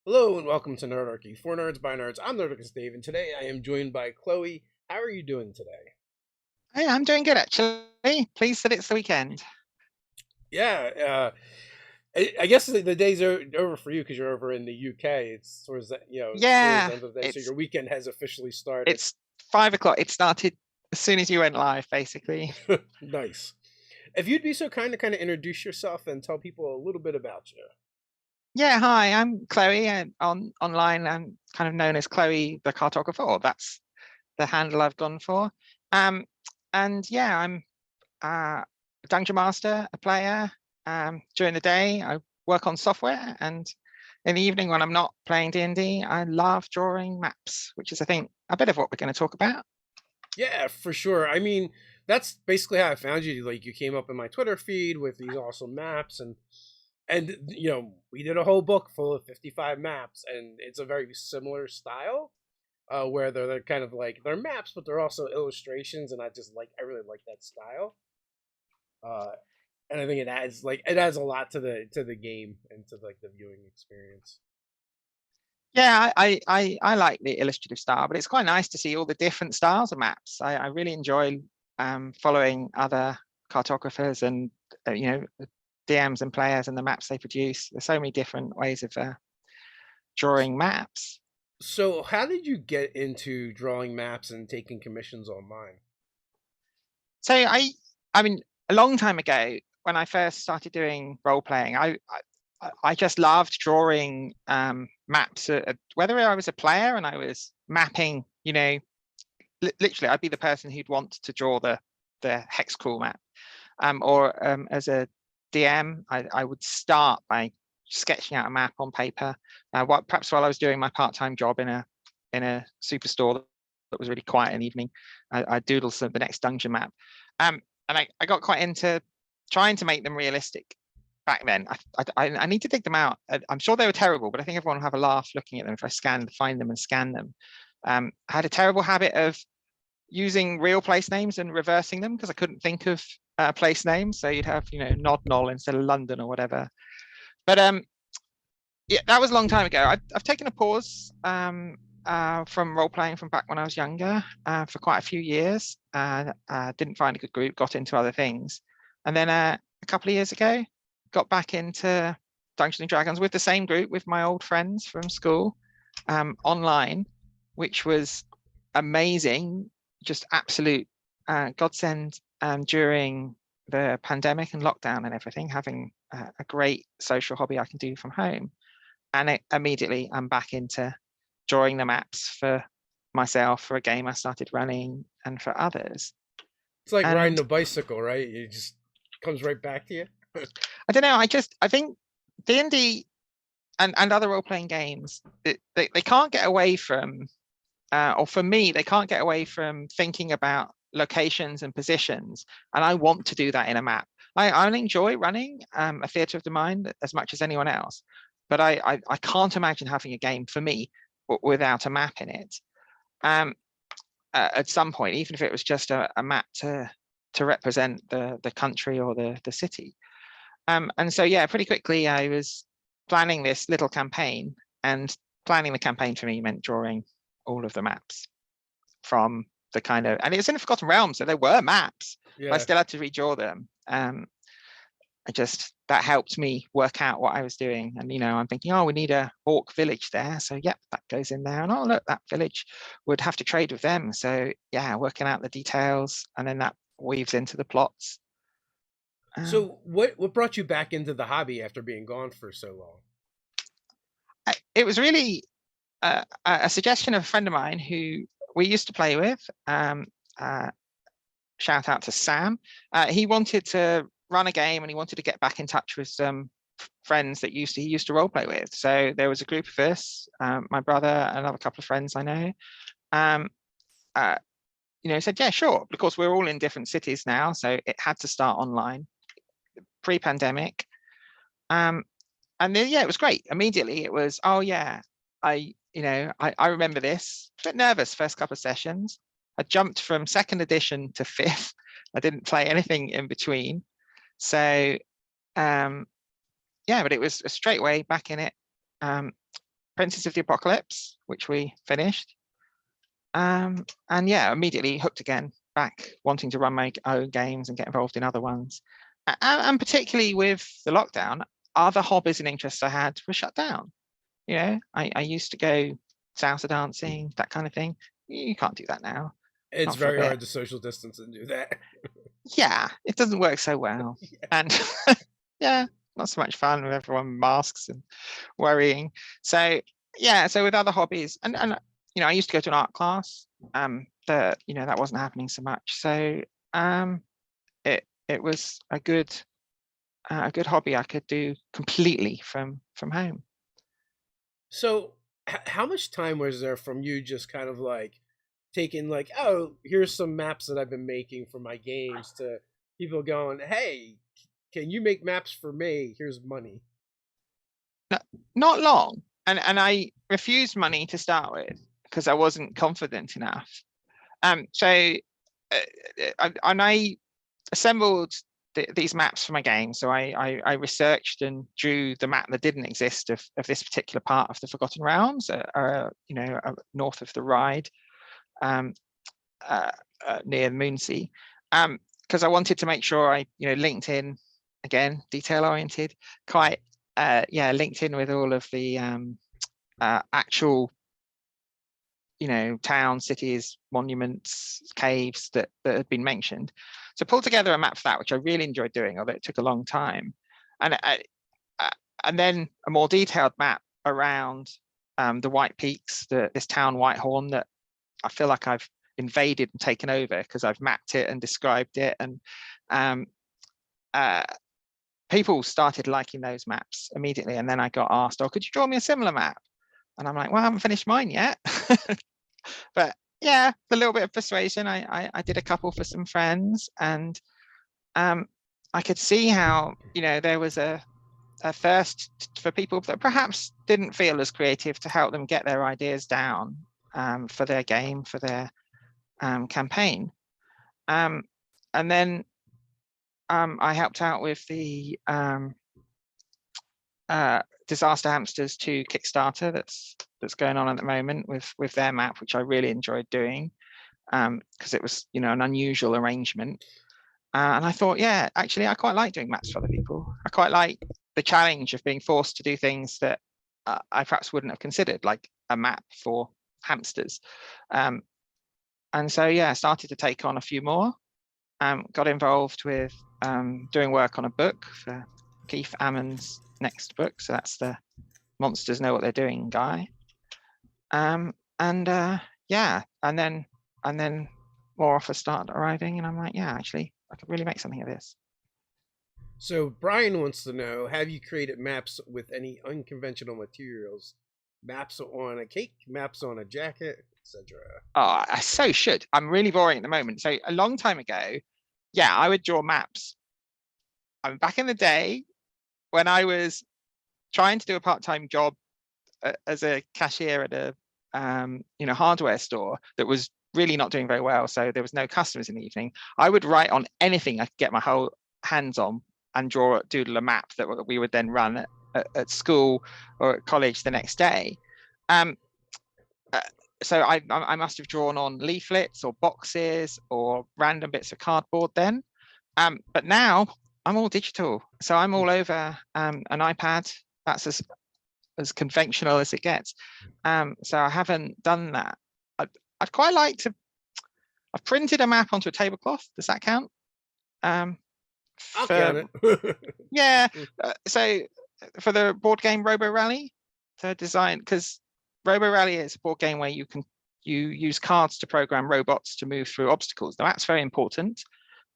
Hello and welcome to Nerdarchy. For nerds by nerds, I'm Nerdicus Dave, and today I am joined by Chloe. How are you doing today? Hey, I'm doing good actually. Pleased that it's the weekend. Yeah, I guess the days are over for you because you're over in the UK. It's towards Yeah, the end of the day, so it's your weekend has officially started. it's 5 o'clock. It started as soon as you went live, basically. Nice. If you'd be so kind to kind of introduce yourself and tell people a little bit about you. Yeah, hi, I'm Chloe, and on online I'm kind of known as Chloe the Cartographer. That's the handle I've gone for. Um, and yeah, I'm a dungeon master, a player. During the day, I work on software, and in the evening when I'm not playing D&D, I love drawing maps, which is I think a bit of what we're going to talk about. Yeah, for sure. I mean, that's basically how I found you. Like, you came up in my Twitter feed with these awesome maps, and we did a whole book full of 55 maps, and it's a very similar style, where they're kind of like they're maps, but they're also illustrations, and I really like that style. Uh, and I think it adds a lot to the game and to like the viewing experience. Yeah, I like the illustrative style, but it's quite nice to see all the different styles of maps. I really enjoy following other cartographers and DMs and players and the maps they produce. There's so many different ways of drawing maps. So, how did you get into drawing maps and taking commissions online? So I mean, a long time ago when I first started doing role playing, I just loved drawing maps. Whether I was a player and I was mapping, literally I'd be the person who'd want to draw the hex crawl map. Or as a DM, I would start by sketching out a map on paper. Perhaps while I was doing my part-time job in a superstore that was really quiet in the evening, I doodled the next dungeon map. And I got quite into trying to make them realistic back then. I need to dig them out. I'm sure they were terrible, but I think everyone will have a laugh looking at them if I find them and scan them. I had a terrible habit of using real place names and reversing them because I couldn't think of place names. So you'd have, Nodnol instead of London or whatever. But yeah, that was a long time ago. I've taken a pause from role playing from back when I was younger for quite a few years. Didn't find a good group, got into other things. And then a couple of years ago, got back into Dungeons and Dragons with the same group with my old friends from school online, which was amazing, just absolute godsend during the pandemic and lockdown and everything, having a great social hobby I can do from home. And immediately I'm back into drawing the maps for myself, for a game I started running, and for others. It's like riding And a bicycle, right? It just comes right back to you. I don't know, I think D&D and other role-playing games, they can't get away from, or for me, they can't get away from thinking about locations and positions. And I want to do that in a map. I enjoy running a theatre of the mind as much as anyone else, but I can't imagine having a game for me without a map in it. At some point, even if it was just a map to represent the country or the city. And so yeah, pretty quickly I was planning this little campaign, and planning the campaign for me meant drawing all of the maps from the kind of, and it was in a Forgotten Realm, so there were maps, but I Yeah. still had to redraw them. That helped me work out what I was doing. And I'm thinking, oh, we need a orc village there, so yep, that goes in there. And oh, look, that village would have to trade with them. So yeah, working out the details, and then that weaves into the plots. Um, So, what brought you back into the hobby after being gone for so long? it was really a suggestion of a friend of mine who we used to play with. Uh, Shout out to Sam. He wanted to run a game, and he wanted to get back in touch with some friends that he used to role play with. So there was a group of us, my brother, another couple of friends I know. Um, uh, Said yeah, sure. Of course, we're all in different cities now, so it had to start online, pre-pandemic. Um, and then yeah, it was great. Immediately, it was oh yeah, I remember this. A bit nervous first couple of sessions. I jumped from second edition to fifth. I didn't play anything in between. So yeah, but it was a straight way back in it. Um, Princess of the Apocalypse, which we finished. And yeah, immediately hooked again, back wanting to run my own games and get involved in other ones. And particularly with the lockdown, other hobbies and interests I had were shut down. I used to go salsa dancing, that kind of thing. You can't do that now. It's very hard to social distance and do that. Yeah, it doesn't work so well. Yeah. And yeah, not so much fun with everyone with masks and worrying. So yeah, so with other hobbies, and I used to go to an art class, but that wasn't happening so much. So it was a good hobby I could do completely from home. So how much time was there from you just kind of like taking like, oh, here's some maps that I've been making for my games, to people going, hey, can you make maps for me? Here's money. Not long. And I refused money to start with because I wasn't confident enough. I assembled these maps for my game. So I researched and drew the map that didn't exist of this particular part of the Forgotten Realms, north of the Ride, near Moonsea, because I wanted to make sure I linked in, again, detail oriented, quite linked in with all of the actual towns, cities, monuments, caves that had been mentioned. So pull together a map for that, which I really enjoyed doing, although it took a long time, and then a more detailed map around the White Peaks, this town Whitehorn that I feel like I've invaded and taken over because I've mapped it and described it, and people started liking those maps immediately. And then I got asked, oh, could you draw me a similar map? And I'm like, well, I haven't finished mine yet. But yeah, a little bit of persuasion. I did a couple for some friends, and I could see how there was a thirst for people that perhaps didn't feel as creative to help them get their ideas down for their game, for their campaign. And then I helped out with the Disaster Hamsters 2 Kickstarter that's going on at the moment with their map, which I really enjoyed doing because it was an unusual arrangement. And I thought, yeah, actually, I quite like doing maps for other people. I quite like the challenge of being forced to do things that I perhaps wouldn't have considered, like a map for hamsters. And so, yeah, I started to take on a few more. Got involved with doing work on a book for Keith Ammon's next book. So that's the Monsters Know What They're Doing guy. And then more offers started arriving, and I'm like, yeah, actually, I could really make something of this. So Brian wants to know, have you created maps with any unconventional materials? Maps on a cake, maps on a jacket, etc. Oh, I so should. I'm really boring at the moment. So a long time ago, yeah, I would draw maps. Back in the day when I was trying to do a part-time job as a cashier at a hardware store that was really not doing very well, so there was no customers in the evening, I would write on anything I could get my whole hands on and doodle a map that we would then run at school or at college the next day. So I must have drawn on leaflets or boxes or random bits of cardboard then. But now I'm all digital. So I'm all over an iPad. That's as conventional as it gets. So I haven't done that. I'd quite like to. I've printed a map onto a tablecloth. Does that count? I'll count it. Yeah. So for the board game Robo Rally, to design, because Robo Rally is a board game where you use cards to program robots to move through obstacles. Now that's very important.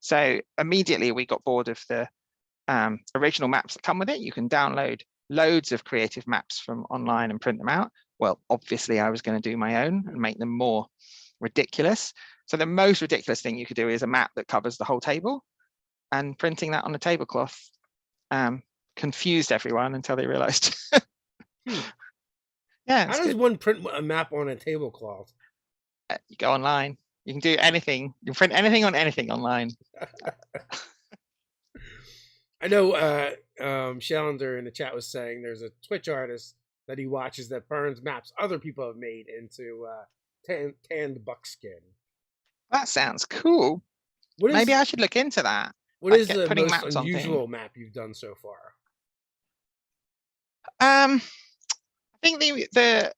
So immediately we got bored of the original maps that come with it. You can download loads of creative maps from online and print them out. Well, obviously I was going to do my own and make them more ridiculous. So the most ridiculous thing you could do is a map that covers the whole table, and printing that on a tablecloth confused everyone until they realized. Yeah. How does one print a map on a tablecloth? You go online. You can do anything. You can print anything on anything online. I know Shallender in the chat was saying there's a Twitch artist that he watches that burns maps other people have made into tanned buckskin. That sounds cool. What Maybe is I should look into that. what Like is the putting most maps on things. unusual map you've done so far? I think the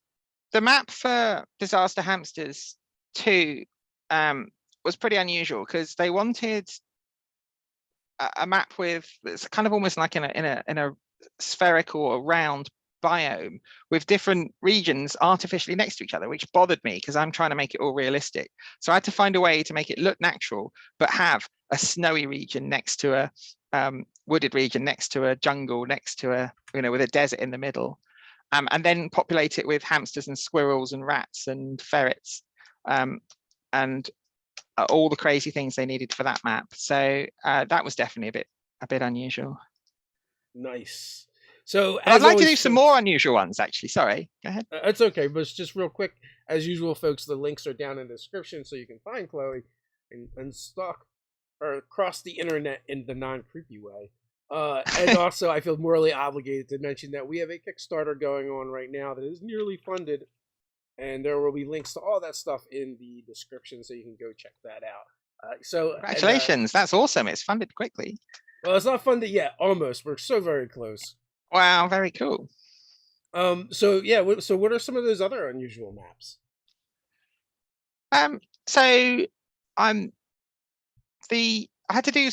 map for Disaster Hamsters 2 was pretty unusual because they wanted a map with it's kind of almost like in a spherical or round biome with different regions artificially next to each other, which bothered me because I'm trying to make it all realistic. So I had to find a way to make it look natural, but have a snowy region next to a wooded region next to a jungle next to a with a desert in the middle, and then populate it with hamsters and squirrels and rats and ferrets, and all the crazy things they needed for that map. So that was definitely a bit unusual. Nice. So but I'd like to do folks, some more unusual ones, actually. Sorry, go ahead. That's okay, but it's just real quick. As usual, folks, the links are down in the description so you can find Chloe and stalk or across the internet in the non-creepy way. And also, I feel morally obligated to mention that we have a Kickstarter going on right now that is nearly funded, and there will be links to all that stuff in the description so you can go check that out. So congratulations, that's awesome. It's funded quickly. Well, it's not funded yet. Almost. We're so very close. Wow, very cool. So yeah, so what are some of those other unusual maps? So I had to do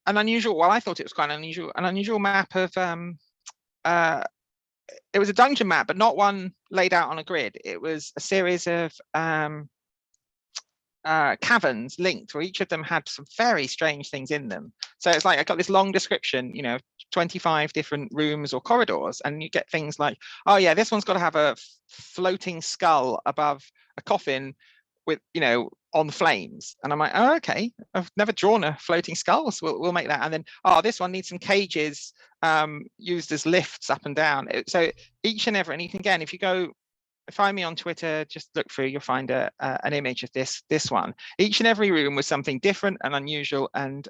an unusual. Well, I thought it was quite an unusual map of it was a dungeon map, but not one laid out on a grid. It was a series of caverns linked, where each of them had some very strange things in them. So it's like I got this long description, 25 different rooms or corridors, and you get things like, oh yeah, this one's got to have a floating skull above a coffin with on flames, and I'm like, oh okay, I've never drawn a floating skull, so we'll make that. And then this one needs some cages used as lifts up and down. So each and every, and you can, again, if you go find me on Twitter, just look through, you'll find an image of this one. Each and every room was something different and unusual and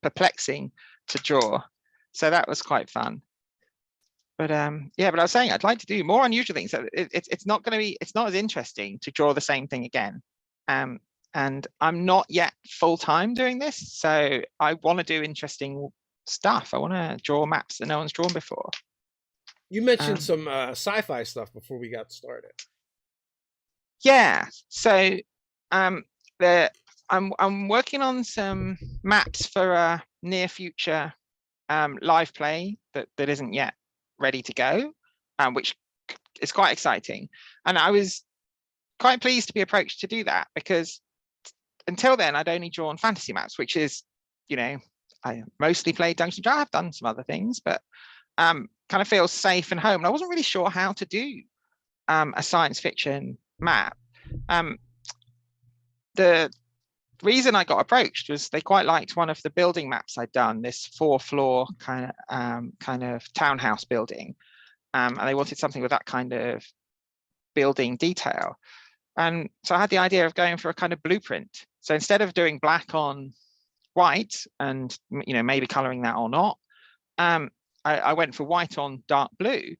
perplexing to draw. So that was quite fun. But yeah, but I was saying I'd like to do more unusual things. So it's not as interesting to draw the same thing again. And I'm not yet full-time doing this, so I want to do interesting stuff. I want to draw maps that no one's drawn before. You mentioned some sci-fi stuff before we got started. Yeah, so I'm working on some maps for a near future live play that isn't yet ready to go, which is quite exciting. And I was quite pleased to be approached to do that, because until then I'd only drawn fantasy maps, which is, I mostly played Dungeons & Dragons. I've done some other things, but kind of feels safe and home. And I wasn't really sure how to do a science fiction map. The reason I got approached was they quite liked one of the building maps I'd done, this 4-floor kind of townhouse building, and they wanted something with that kind of building detail. And so I had the idea of going for a kind of blueprint. So instead of doing black on white and maybe coloring that or not, I went for white on dark blue,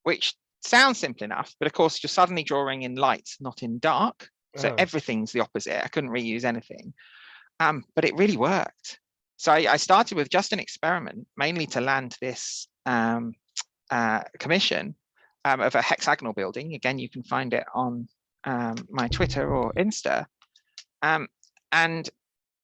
which sounds simple enough, but of course you're suddenly drawing in light, not in dark. So everything's the opposite. I couldn't reuse anything, but it really worked. So I started with just an experiment, mainly to land this commission of a hexagonal building. Again, you can find it on my Twitter or Insta. And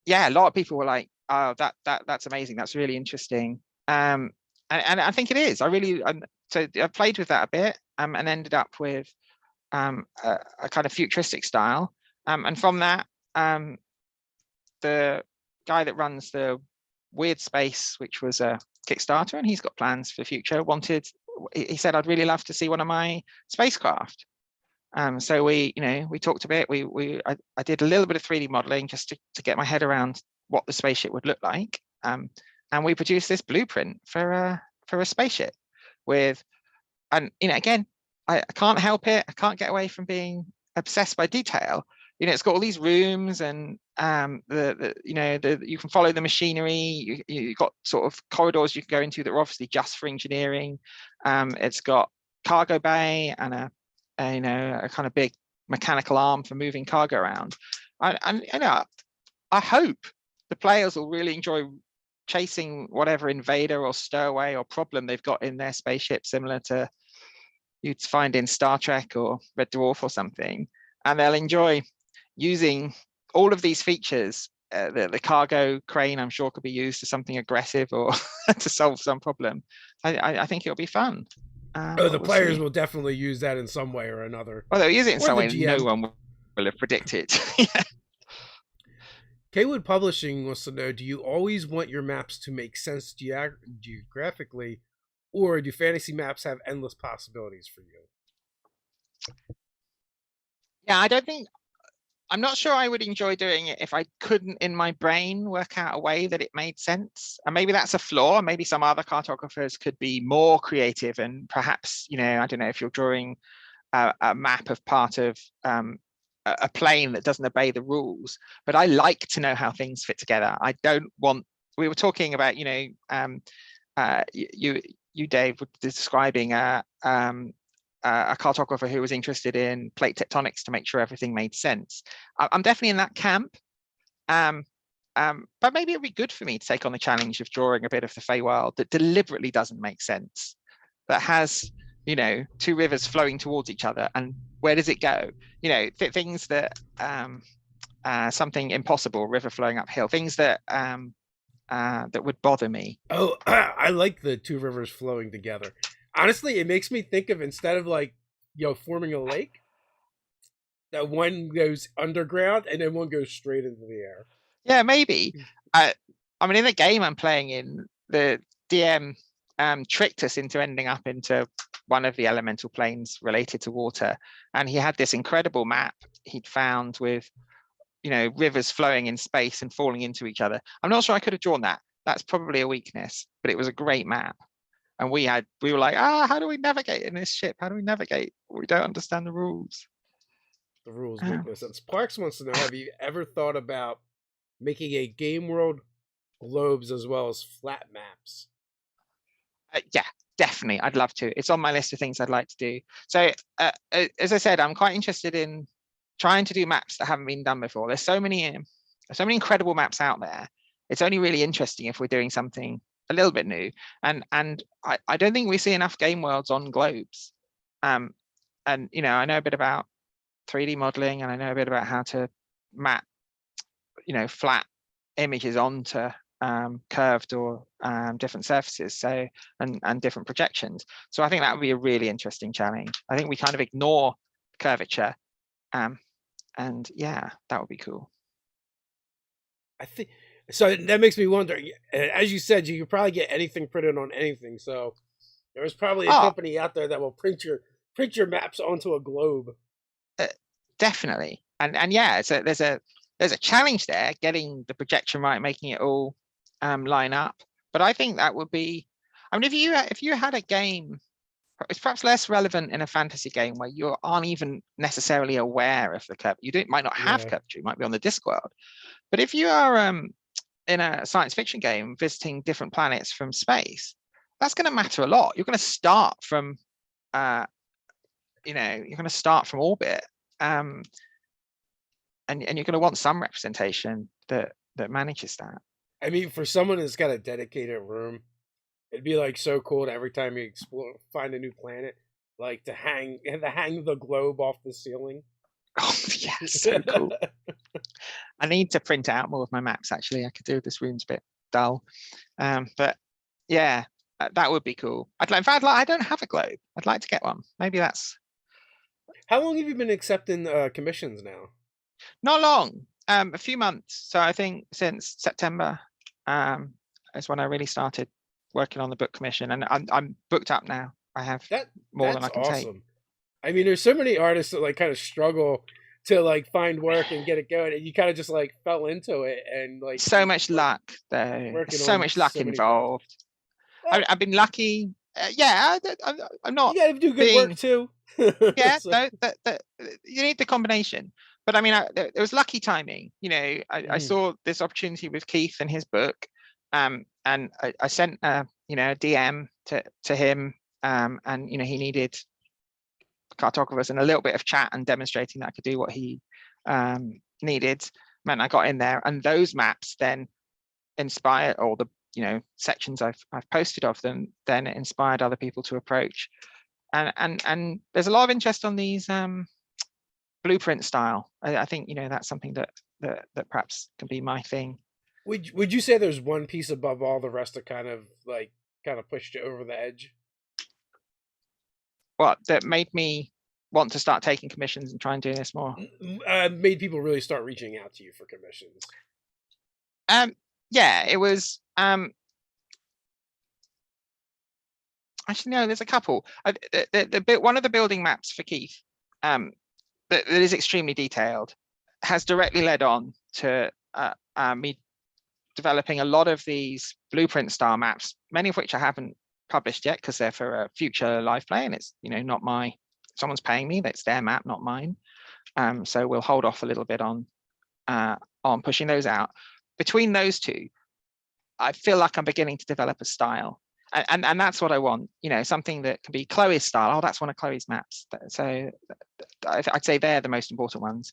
yeah, a lot of people were like, "Oh, that's amazing. That's really interesting." And I think it is. So I played with that a bit, and ended up with a kind of futuristic style. And from that, the guy that runs the Weird Space, which was a Kickstarter, and he's got plans for the future, he said, I'd really love to see one of my spacecraft. So we talked a bit. I did a little bit of 3D modeling just to get my head around what the spaceship would look like. And we produced this blueprint for a spaceship with, and again, I can't help it. I can't get away from being obsessed by detail. it's got all these rooms, and you can follow the machinery. You've got sort of corridors you can go into that are obviously just for engineering. It's got cargo bay and a kind of big mechanical arm for moving cargo around. And I hope the players will really enjoy chasing whatever invader or stowaway or problem they've got in their spaceship, similar to you'd find in Star Trek or Red Dwarf or something. And they'll enjoy using all of these features. The cargo crane, I'm sure, could be used to something aggressive or to solve some problem. I think it'll be fun. The players will definitely use that in some way or another. Well, they'll use it in some way no one will have predicted. Yeah. Kaywood Publishing wants to know, do you always want your maps to make sense geographically, or do fantasy maps have endless possibilities for you? Yeah, I'm not sure I would enjoy doing it if I couldn't in my brain work out a way that it made sense. And maybe that's a flaw. Maybe some other cartographers could be more creative, and perhaps, I don't know, if you're drawing a map of part of a plane that doesn't obey the rules, but I like to know how things fit together. I don't want, we were talking about, you Dave, were describing a cartographer who was interested in plate tectonics to make sure everything made sense. I'm definitely in that camp, but maybe it'd be good for me to take on the challenge of drawing a bit of the Feywild that deliberately doesn't make sense, that has two rivers flowing towards each other, and where does it go? Things that something impossible, river flowing uphill, things that that would bother me. Oh, I like the two rivers flowing together. Honestly, it makes me think of, instead of forming a lake, that one goes underground and then one goes straight into the air. Yeah, maybe. In the game I'm playing in, the DM tricked us into ending up into one of the elemental planes related to water, and he had this incredible map he'd found with rivers flowing in space and falling into each other. I'm not sure I could have drawn that. That's probably a weakness, but it was a great map. And we were like, how do we navigate in this ship? How do we navigate? We don't understand the rules. The rules make no sense. Parks wants to know, have you ever thought about making a game world globes as well as flat maps? Yeah, definitely. I'd love to. It's on my list of things I'd like to do. So as I said, I'm quite interested in trying to do maps that haven't been done before. There's so many incredible maps out there. It's only really interesting if we're doing something a little bit new. And I don't think we see enough game worlds on globes. And I know a bit about 3D modeling, and I know a bit about how to map flat images onto curved or different surfaces, so and different projections. So I think that would be a really interesting challenge. I think we kind of ignore curvature, and yeah, that would be cool. I think so. That makes me wonder, as you said, you could probably get anything printed on anything, so there's probably a company out there that will print your maps onto a globe. Definitely. And yeah, so there's a challenge there, getting the projection right, making it all line up. But I think that would be, if you had a game, it's perhaps less relevant in a fantasy game where you aren't even necessarily aware of the curve. Might not have curvature, you might be on the Discworld. But if you are in a science fiction game visiting different planets from space, that's going to matter a lot. You're going to start from orbit, and you're going to want some representation that manages that. I mean, for someone that's got a dedicated room, it'd be so cool to, every time you find a new planet, to hang the globe off the ceiling. Oh yeah, so cool. I need to print out more of my maps. Actually, I could do. This room's a bit dull, but yeah, that would be cool. In fact, I don't have a globe. I'd like to get one. Maybe that's. How long have you been accepting commissions now? Not long. A few months. So I think since September is when I really started working on the book commission, and I'm booked up now. I have more than I can take. I mean, there's so many artists that kind of struggle to find work and get it going, and you kind of just fell into it, and so much luck though. So much luck involved. I've been lucky. I'm not. You got to do good work too. Yeah, no, you need the combination. but I mean, it was lucky timing. You know, I Mhm. saw this opportunity with Keith and his book, and I sent a DM to him, and he needed cartographers and a little bit of chat and demonstrating that I could do what he needed. Meant I got in there, and those maps then inspired, or the sections I've posted of them, then it inspired other people to approach. And there's a lot of interest on these blueprint style. I think that's something that perhaps can be my thing. Would you say there's one piece above all the rest that kind of pushed you over the edge? What that made me want to start taking commissions and try and do this more? Made people really start reaching out to you for commissions? Yeah, it was. Actually, no, there's a couple. The bit, one of the building maps for Keith, that is extremely detailed, has directly led on to me developing a lot of these blueprint style maps, many of which I haven't published yet because they're for a future live play, and it's not someone's paying me, that's their map, not mine. So we'll hold off a little bit on pushing those out. Between those two, I feel like I'm beginning to develop a style, and that's what I want. Something that can be Chloe's style. Oh, that's one of Chloe's maps. So I'd say they're the most important ones.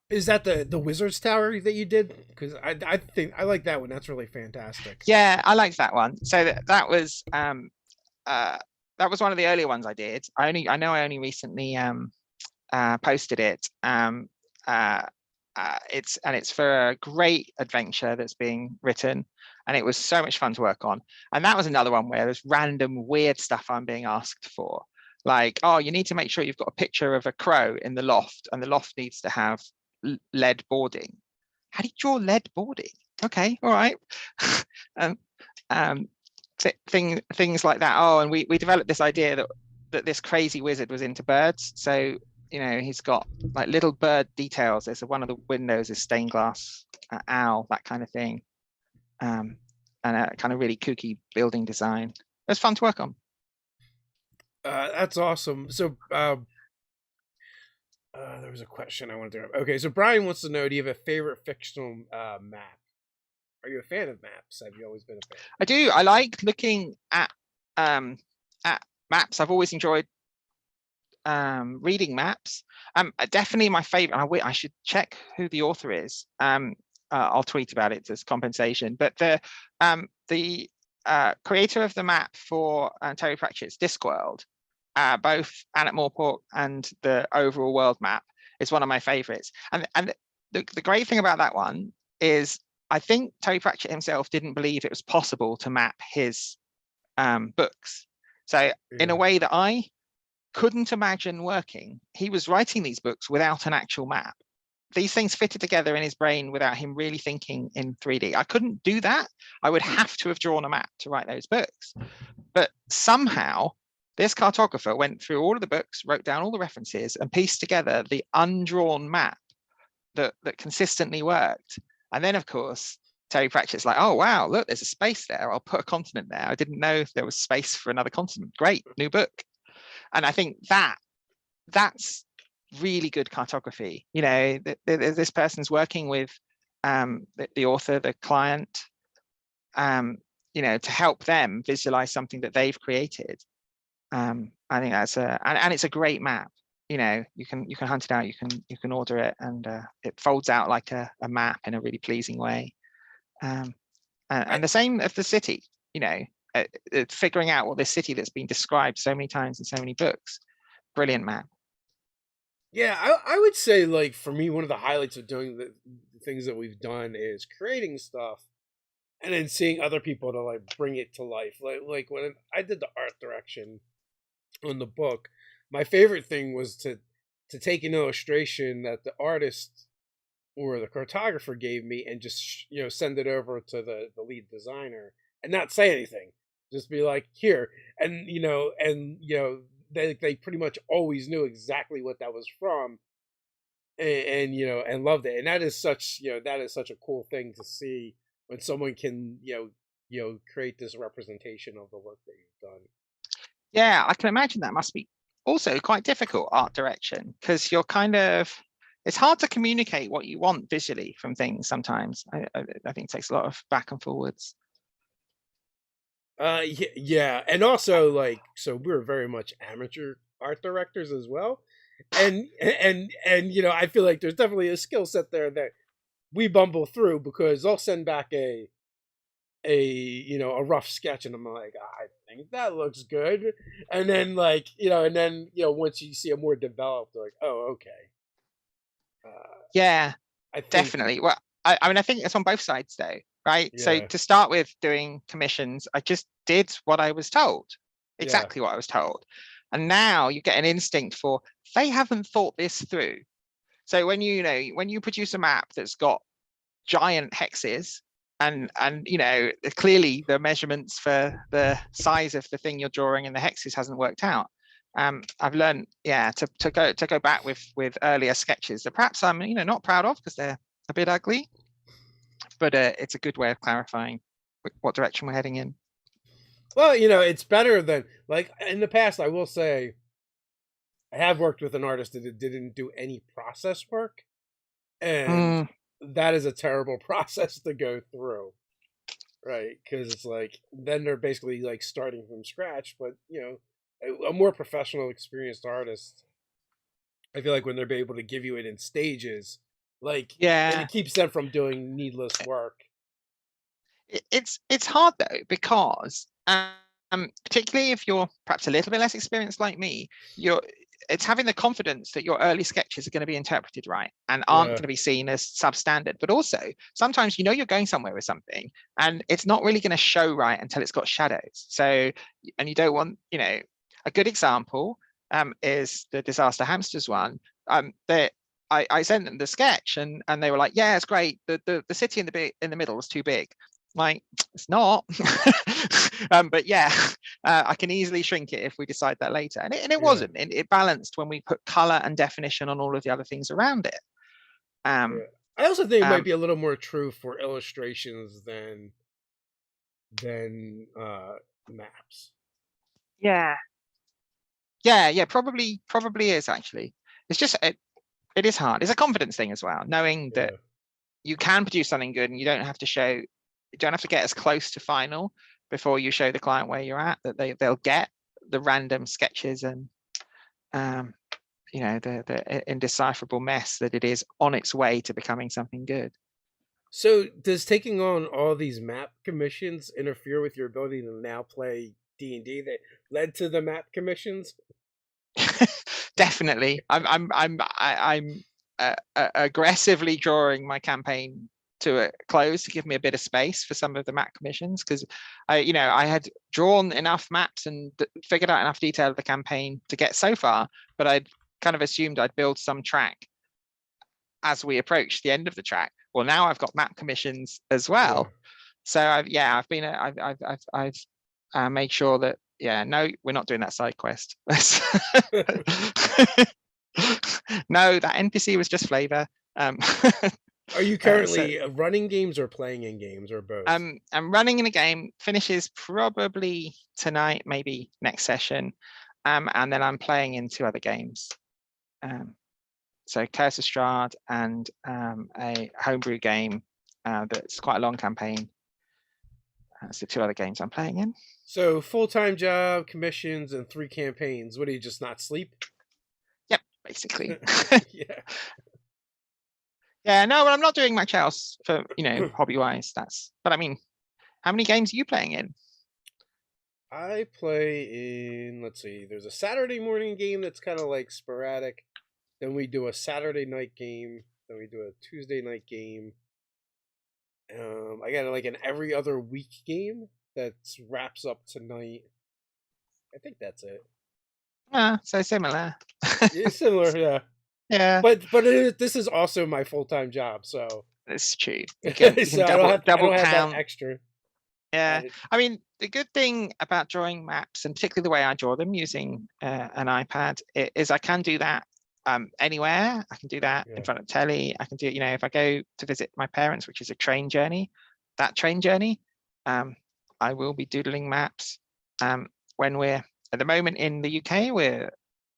Is that the Wizard's Tower that you did? Because I think I like that one. That's really fantastic. Yeah, I liked that one. So that was one of the earlier ones I did. I know I only recently posted it. It's for a great adventure that's being written, and it was so much fun to work on. And that was another one where there's random weird stuff I'm being asked for, like, oh, you need to make sure you've got a picture of a crow in the loft, and the loft needs to have lead boarding. How do you draw lead boarding? Okay, all right. Things like that. Oh, and we developed this idea that this crazy wizard was into birds. So he's got like little bird details. There's one of the windows is stained glass owl, that kind of thing, and a kind of really kooky building design. It was fun to work on. That's awesome. So there was a question I wanted to. Okay, so Brian wants to know: do you have a favorite fictional map? Are you a fan of maps? Have you always been a fan? I do. I like looking at maps. I've always enjoyed reading maps. Definitely my favorite. I should check who the author is. I'll tweet about it as compensation. But the creator of the map for Terry Pratchett's Discworld, both Annette Morport and the overall world map, is one of my favorites. And the great thing about that one is I think Terry Pratchett himself didn't believe it was possible to map his books. So in a way that I couldn't imagine working, he was writing these books without an actual map. These things fitted together in his brain without him really thinking in 3D. I couldn't do that. I would have to have drawn a map to write those books. But somehow this cartographer went through all of the books, wrote down all the references, and pieced together the undrawn map that consistently worked. And then, of course, Terry Pratchett's like, oh, wow, look, there's a space there. I'll put a continent there. I didn't know there was space for another continent. Great, new book. And I think that's really good cartography. This person's working with the author, the client, to help them visualize something that they've created. I think that's and it's a great map. You can hunt it out, you can order it, and it folds out like a map in a really pleasing way. And the same of the city. Figuring out what this city that's been described so many times in so many books. Brilliant map. Yeah, I would say, like, for me, one of the highlights of doing the things that we've done is creating stuff and then seeing other people to like bring it to life. Like when I did the art direction on the book, my favorite thing was to take an illustration that the artist or the cartographer gave me and just send it over to the lead designer and not say anything, just be like, here. And they pretty much always knew exactly what that was from, and loved it. And that is such a cool thing to see when someone can create this representation of the work that you've done. Yeah, I can imagine that must be also quite difficult art direction, because you're kind of, it's hard to communicate what you want visually from things sometimes. I think it takes a lot of back and forwards. Yeah, and also like, so we're very much amateur art directors as well, and you know, I feel like there's definitely a skill set there that we bumble through, because I'll send back a you know, a rough sketch, and I'm like, I think that looks good, and then like, you know, and then, you know, once you see a more developed, like, oh, okay. Yeah, I think, definitely. Well, I mean, I think it's on both sides though, right? So yeah, to start with, doing commissions, I just did what I was told, yeah, exactly what I was told. And now you get an instinct for, they haven't thought this through. So when you know, when you produce a map that's got giant hexes, and you know, clearly the measurements for the size of the thing you're drawing in the hexes hasn't worked out. I've learned, yeah, to go back with earlier sketches that perhaps I'm, you know, not proud of because they're a bit ugly, but it's a good way of clarifying what direction we're heading in. well, you know, it's better than, like, in the past, I will say, I have worked with an artist that didn't do any process work, and that is a terrible process to go through, right? Because it's like, then they're basically like starting from scratch. But you know, a more professional, experienced artist, I feel like when they're able to give you it in stages, like, and Yeah, it keeps them from doing needless work. it's hard though, because particularly if you're perhaps a little bit less experienced like me, it's having the confidence that your early sketches are going to be interpreted right and aren't Yeah, going to be seen as substandard. But also sometimes, you know, you're going somewhere with something and it's not really going to show right until it's got shadows. So, and you don't want, you know, a good example is the Disaster Hamsters one. That I sent them the sketch, and they were like, yeah, it's great. The city in the middle was too big. Like, it's not. But yeah, I can easily shrink it if we decide that later. And it yeah. wasn't. It balanced when we put color and definition on all of the other things around it. Yeah. Um, I also think it might um, be a little more true for illustrations than maps. yeah, yeah, probably is actually. It's just it is hard. It's a confidence thing as well, knowing that Yeah. you can produce something good and you don't have to get as close to final before you show the client where you're at, that they'll get the random sketches and you know, the indecipherable mess that it is on its way to becoming something good. So does taking on all these map commissions interfere with your ability to now play D&D that led to the map commissions? Definitely, I'm aggressively drawing my campaign to a close to give me a bit of space for some of the map commissions, because I had drawn enough maps and figured out enough detail of the campaign to get so far, but I'd kind of assumed I'd build some track as we approach the end of the track. Well, now I've got map commissions as Yeah. well, so I've made sure that, yeah, no, we're not doing that side quest. No, that NPC was just flavor. Are you So currently running games or playing in games or both? I'm running in a game, finishes probably tonight, maybe next session, and then I'm playing in 2 other games. So Curse of Strahd and a homebrew game that's quite a long campaign. So 2 other games I'm playing in. So full-time job, commissions, and 3 campaigns. What do you just not sleep? Yep, basically. Yeah. Yeah, no, but I'm not doing much else for, hobby-wise. But I mean, how many games are you playing in? I play in, let's see, there's a Saturday morning game that's kind of like sporadic. Then we do a Saturday night game. Then we do a Tuesday night game. I got like an every other week game that wraps up tonight. I think that's it. So similar. It's similar, yeah. Yeah, But this is also my full time job, so it's true. You can so double I don't have that count. extra. Yeah, Added. I mean, the good thing about drawing maps, and particularly the way I draw them using an iPad, is I can do that anywhere. I can do that in Yeah. front of telly. I can do, if I go to visit my parents, which is a train journey, that train journey, I will be doodling maps. When we're at the moment in the UK, we're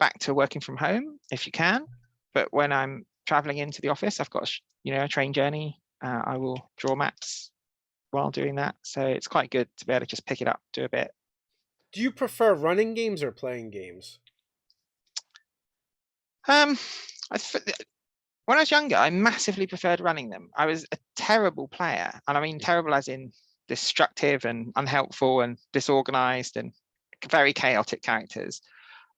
back to working from home if you can. But when I'm traveling into the office, I've got a train journey. I will draw maps while doing that. So it's quite good to be able to just pick it up, do a bit. Do you prefer running games or playing games? When I was younger, I massively preferred running them. I was a terrible player, and I mean terrible as in destructive and unhelpful and disorganized and very chaotic characters.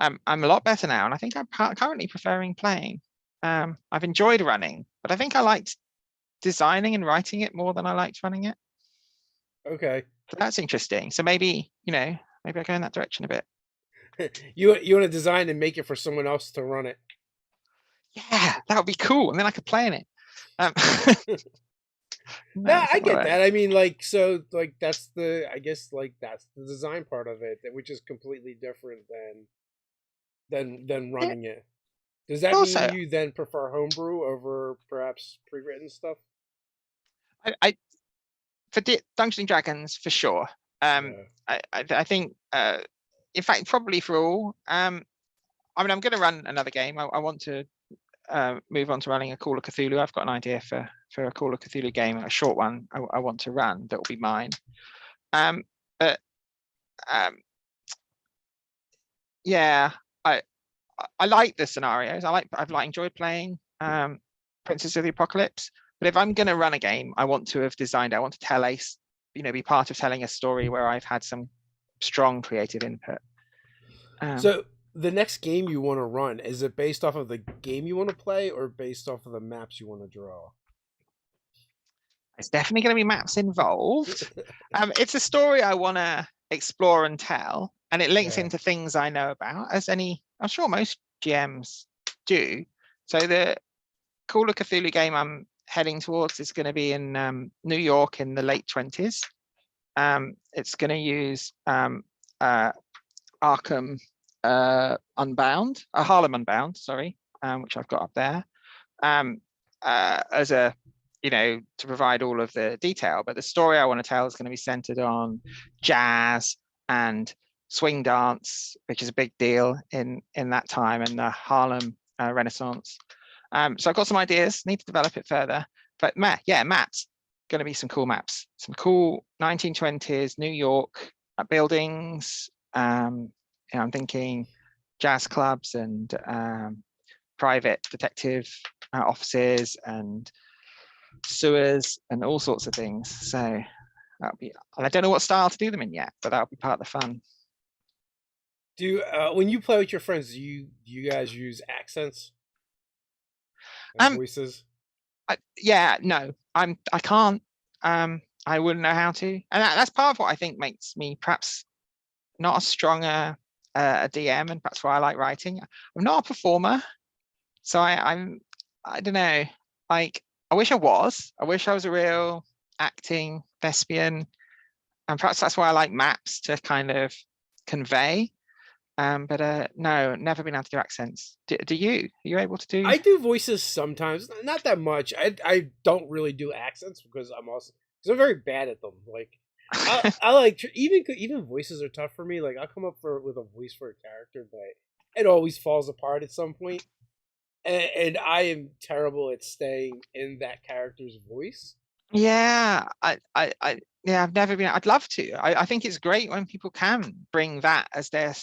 I'm a lot better now, and I think I'm currently preferring playing. I've enjoyed running, but I think I liked designing and writing it more than I liked running it. Okay. So that's interesting. So maybe I go in that direction a bit. You want to design and make it for someone else to run it. Yeah, that would be cool, and then I could play in it. No, I get that. I mean, that's the that's the design part of it, which is completely different than running it. Does that mean you then prefer homebrew over perhaps pre-written stuff? I for Dungeons and Dragons for sure. I think, in fact, probably for all. I mean, I'm going to run another game. I want to move on to running a Call of Cthulhu. I've got an idea for a Call of Cthulhu game, a short one. I want to run that will be mine. Yeah, I like the scenarios. I've enjoyed playing Princess of the Apocalypse. But if I'm going to run a game, I want to have designed it. I want to tell be part of telling a story where I've had some strong creative input. So the next game you want to run, is it based off of the game you want to play or based off of the maps you want to draw? It's definitely going to be maps involved. It's a story I want to explore and tell, and it links into things I know about, I'm sure most GMs do. So the Call of Cthulhu game I'm heading towards is going to be in New York in the late 20s. It's going to use Arkham Unbound, Harlem Unbound, sorry, which I've got up there, as a to provide all of the detail. But the story I want to tell is going to be centered on jazz and swing dance, which is a big deal in that time, in the Harlem Renaissance. So I've got some ideas, need to develop it further. But maps, going to be some cool maps, some cool 1920s New York buildings. I'm thinking jazz clubs and private detective offices and sewers and all sorts of things. So that'll be, and I don't know what style to do them in yet, but that'll be part of the fun. Do when you play with your friends, do you guys use accents and voices? No, I can't. I wouldn't know how to, and that's part of what I think makes me perhaps not as strong a DM, and perhaps why I like writing. I'm not a performer, so I don't know. Like, I wish I was. I wish I was a real acting thespian, and perhaps that's why I like maps to kind of convey. But no, never been able to do accents. Do you? Are you able to do? I do voices sometimes, not that much. I don't really do accents because I'm very bad at them. Like I like even voices are tough for me. Like I'll come up with a voice for a character, but it always falls apart at some point. And I am terrible at staying in that character's voice. Yeah, I've never been. I'd love to. I think it's great when people can bring that as their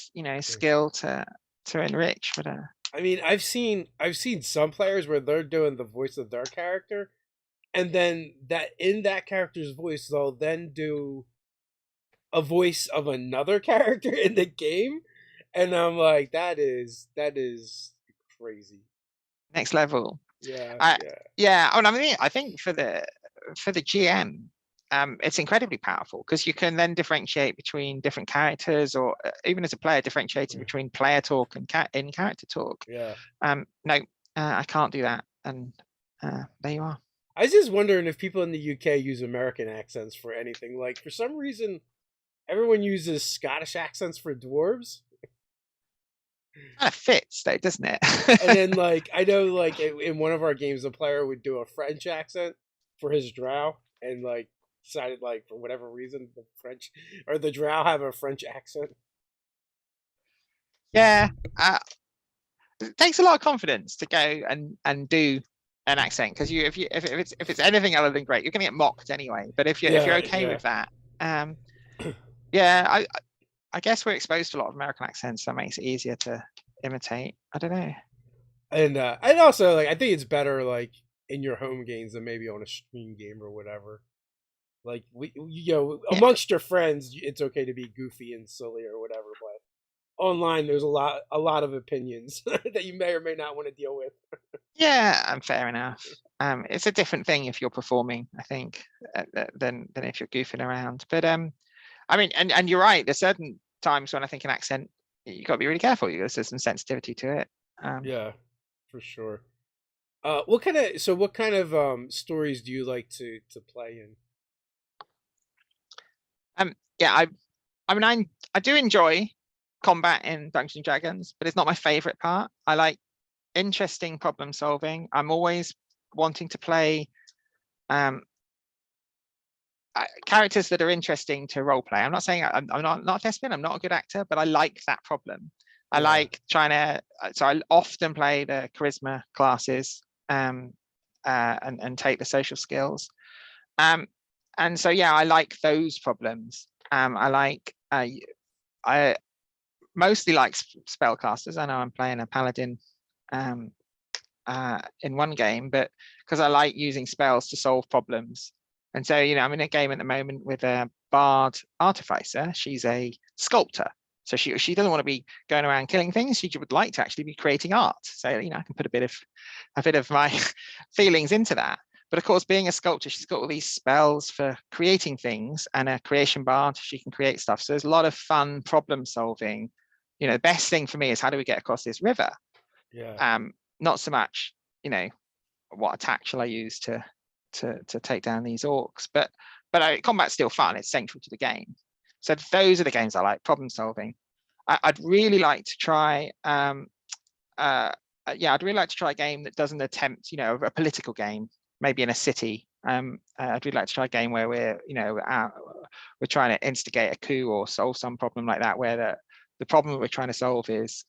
skill to enrich. But I mean, I've seen some players where they're doing the voice of their character, and then that in that character's voice, they'll then do a voice of another character in the game, and I'm like, that is crazy. Next level. Yeah. I mean, I think for the GM, it's incredibly powerful because you can then differentiate between different characters, or even as a player, differentiating between player talk and in character talk. Yeah. No, I can't do that, and there you are. I was just wondering if people in the UK use American accents for anything. Like, for some reason, everyone uses Scottish accents for dwarves. Kind of fits though, doesn't it? And then, like, I know, like, in one of our games, the player would do a French accent for his drow, and like decided, like, for whatever reason, the French or the drow have a French accent. Yeah, it takes a lot of confidence to go and do an accent, because if it's anything other than great, you're going to get mocked anyway. But if you're okay with that, yeah, I guess we're exposed to a lot of American accents, so it makes it easier to imitate. I don't know. And also, like, I think it's better, like, in your home games than maybe on a stream game or whatever. Like, amongst your friends, it's okay to be goofy and silly or whatever, but online there's a lot of opinions that you may or may not want to deal with. Yeah, fair enough. It's a different thing if you're performing, I think, than if you're goofing around. But I mean, and you're right. There's certain times when I think an accent, you got to be really careful. There's some sensitivity to it. Yeah, for sure. What kind of stories do you like to play in? Yeah, I mean, I do enjoy combat in Dungeons and Dragons, but it's not my favorite part. I like interesting problem solving. I'm always wanting to play characters that are interesting to role play. I'm not saying I'm not a thespian, I'm not a good actor, but I like that problem. I like trying to, so I often play the charisma classes and take the social skills. And so, yeah, I like those problems. I mostly like spellcasters. I know I'm playing a paladin in one game, but because I like using spells to solve problems. And so, I'm in a game at the moment with a bard artificer. She's a sculptor. So she doesn't want to be going around killing things. She would like to actually be creating art. So, I can put a bit of my feelings into that. But of course, being a sculptor, she's got all these spells for creating things, and a creation bard, she can create stuff. So there's a lot of fun problem solving. The best thing for me is, how do we get across this river? Yeah. Not so much, what attack shall I use to take down these orcs? But combat's still fun. It's central to the game. So those are the games I like, problem solving. I'd really like to try. I'd really like to try a game that doesn't attempt, a political game, maybe in a city. I'd really like to try a game where we're trying to instigate a coup or solve some problem like that, where the problem that we're trying to solve is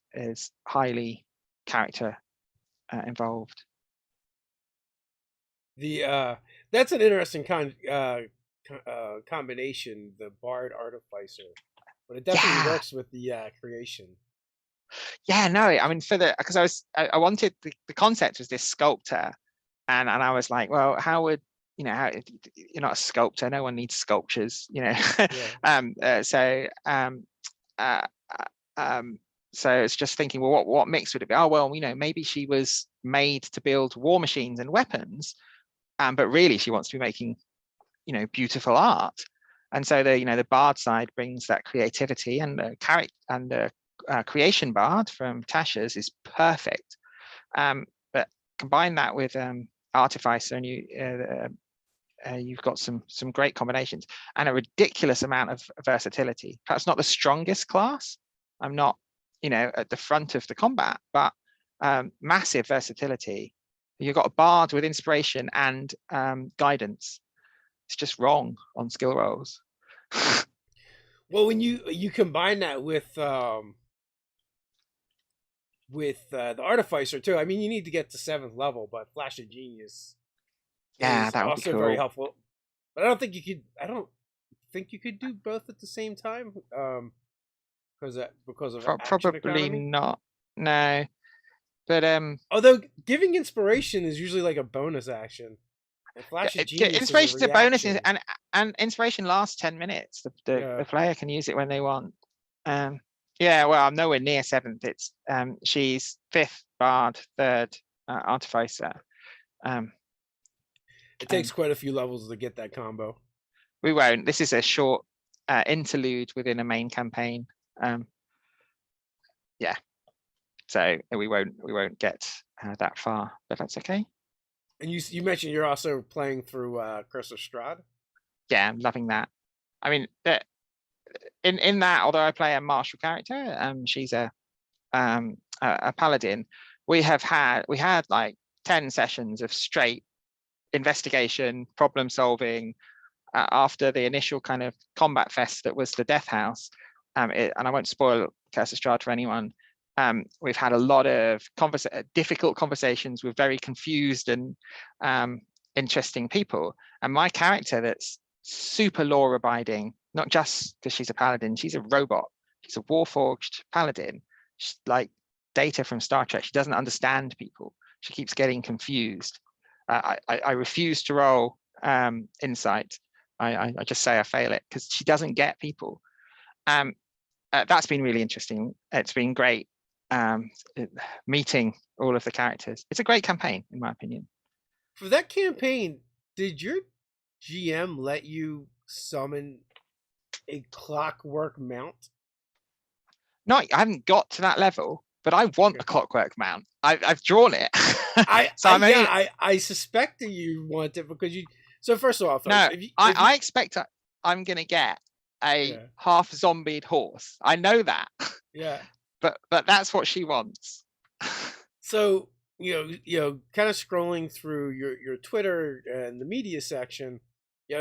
highly character involved. That's an interesting combination, the bard artificer, but it definitely works with the creation. Yeah, no, I mean, because I wanted the concept was this sculptor, and I was like, well, how would how, you're not a sculptor, no one needs sculptures, so it's just thinking, well, what mix would it be? Oh, well, maybe she was made to build war machines and weapons, but really she wants to be making beautiful art. And so the bard side brings that creativity, and the character, and the creation bard from Tasha's is perfect. But combine that with artificer, and you've got some great combinations and a ridiculous amount of versatility. Perhaps not the strongest class. I'm not at the front of the combat, but massive versatility. You've got a bard with inspiration and guidance. It's just wrong on skill rolls. Well, when you combine that with the artificer too, I mean, you need to get to 7th level, but Flash of Genius is that would also be cool. very helpful. But I don't think you could do both at the same time. Because of probably economy? not. No, but although giving inspiration is usually like a bonus action. And Flash of Genius inspiration is a bonus, and inspiration lasts 10 minutes. The player can use it when they want. Well, I'm nowhere near 7th. It's she's 5th bard, 3rd artificer. It takes quite a few levels to get that combo. We won't. This is a short interlude within a main campaign. So we won't get that far, but that's okay. And you mentioned you're also playing through Curse of Strahd. Yeah, I'm loving that. I mean, in that, although I play a martial character, she's a paladin. We had like 10 sessions of straight investigation, problem solving. After the initial kind of combat fest that was the Death House, and I won't spoil Curse of Strahd for anyone. We've had a lot of difficult conversations with very confused and interesting people. And my character that's super law abiding, not just because she's a paladin, she's a robot. She's a warforged paladin. She's like Data from Star Trek. She doesn't understand people. She keeps getting confused. I refuse to roll insight. I just say I fail it because she doesn't get people. That's been really interesting. It's been great meeting all of the characters. It's a great campaign, in my opinion. For that campaign, did your GM let you summon a clockwork mount? No, I haven't got to that level, but I want a clockwork mount. I've drawn it. I suspect that you want it because you. So first off, no, I expect I'm gonna get a half zombied horse. I know that. Yeah. But that's what she wants. So you know, kind of scrolling through your Twitter and the media section.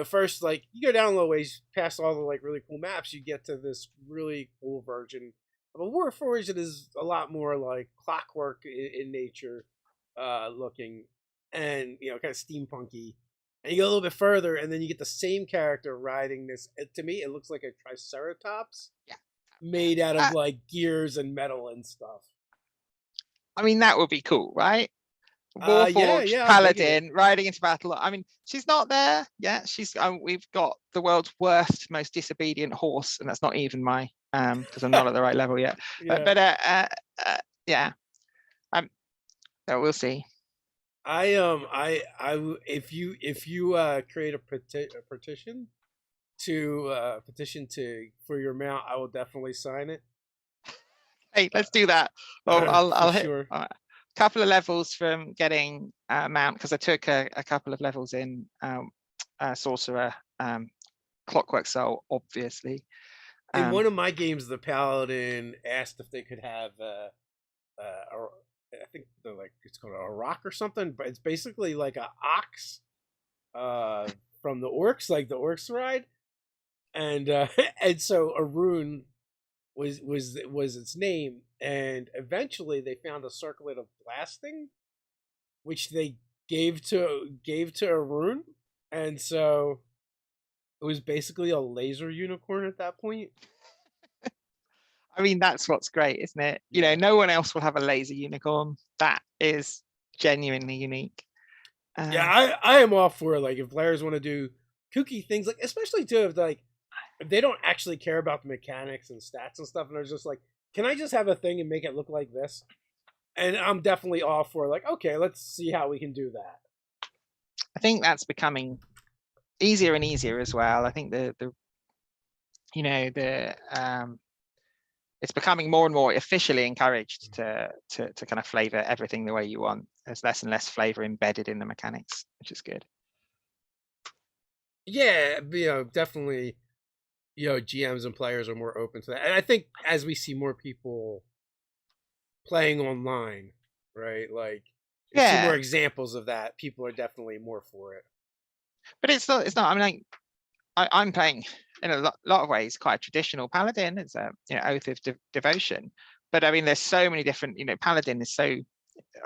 First, like, you go down a little ways past all the like really cool maps, you get to this really cool version of a Warforged that is a lot more like clockwork in nature, looking, and kind of steampunky. And you go a little bit further, and then you get the same character riding this. To me, it looks like a Triceratops, made out of like gears and metal and stuff. I mean, that would be cool, right? Warforged paladin riding into battle. I mean, she's not there yet. She's we've got the world's worst, most disobedient horse, and that's not even my because I'm not at the right level yet. So we'll see. If you create a petition for your mount, I will definitely sign it. Hey, let's do that. I'll hit sure. A couple of levels from getting mount, because I took a couple of levels in sorcerer, clockwork soul, obviously. In one of my games, the paladin asked if they could have I think they're like, it's called a rock or something, but it's basically like a ox from the orcs, like the orcs ride, and and so Arun was its name, and eventually they found a circlet of blasting, which they gave to Arun, and so it was basically a laser unicorn at that point. I mean, that's what's great, isn't it? No one else will have a laser unicorn. That is genuinely unique. I am all for, like, if players want to do kooky things, like, especially too if like if they don't actually care about the mechanics and stats and stuff, and they're just like, can I just have a thing and make it look like this? And I'm definitely all for, like, okay, let's see how we can do that. I think that's becoming easier and easier as well. I think it's becoming more and more officially encouraged to kind of flavor everything the way you want. There's less and less flavor embedded in the mechanics, which is good. Yeah, definitely, GMs and players are more open to that. And I think as we see more people playing online, right, like, see more examples of that, people are definitely more for it. But it's not. I mean, like, I'm playing in a lot of ways quite a traditional paladin. It's a oath of devotion. But I mean, there's so many different. Paladin is so.